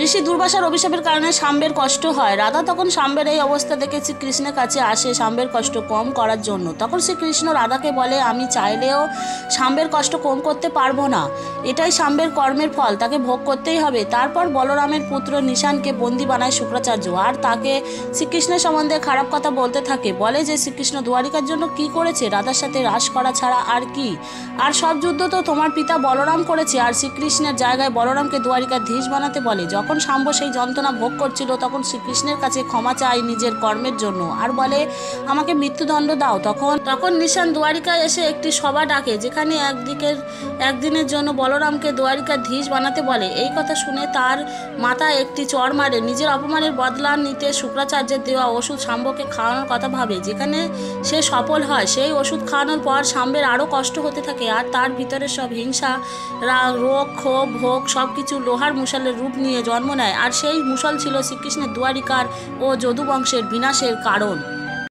ঋষি দুর্বাসার অভিশাপের কারণে শাম্বের কষ্ট হয়। রাধা তখন শাম্বের এই অবস্থা দেখে শ্রীকৃষ্ণের কাছে আসে শাম্বের কষ্ট কম করার জন্য। তখন শ্রীকৃষ্ণ রাধাকে বলে, আমি চাইলেও শাম্বের কষ্ট কম করতে পারবো না, এটাই শাম্বের কর্মের ফল, তাকে ভোগ করতেই হবে। তারপর বলরামের পুত্র নিশানকে বন্দি বানায় শুক্রাচার্য, আর তাকে শ্রীকৃষ্ণের সম্বন্ধে খারাপ কথা বলতে থাকে। বলে যে শ্রীকৃষ্ণ দ্বারিকার জন্য কি করেছে, রাধার সাথে রাস করা ছাড়া আর কি, আর সব যুদ্ধ তো তোমার পিতা বলরাম করেছে। আর শ্রীকৃষ্ণের জায়গায় বলরামকে দ্বারিকাধীশ বানাতে বলে। যখন শাম্ব সেই যন্ত্রণা ভোগ করছিল তখন শ্রীকৃষ্ণের কাছে ক্ষমা চায় নিজের কর্মের জন্য, আর বলে আমাকে মৃত্যুদণ্ড দাও। তখন নিশান দ্বারিকায় এসে একটি সভা ডাকে, যেখানে একদিনের জন্য বলরামকে দ্বারিকাধীশ বানাতে বলে। এই কথা শুনে তার মাথায় একটি চড় মারে। নিজের অপমানের বদলা নিতে শুক্রাচার্যের দেওয়া ওষুধ শাম্বকে খাওয়ানোর কথা ভাবে, যেখানে সে সফল হয়। সেই ওষুধ খাওয়ানোর পর শাম্বের আরও কষ্ট হতে থাকে, আর তার ভিতরে সব হিংসা, রোগ, ক্ষোভ, ভোগ সব কিছু লোহার মুষলের রূপ নিয়ে জন্ম নেয়। আর সেই মুষল ছিল শ্রীকৃষ্ণের দ্বারিকার ও যদু বংশের বিনাশের কারণ।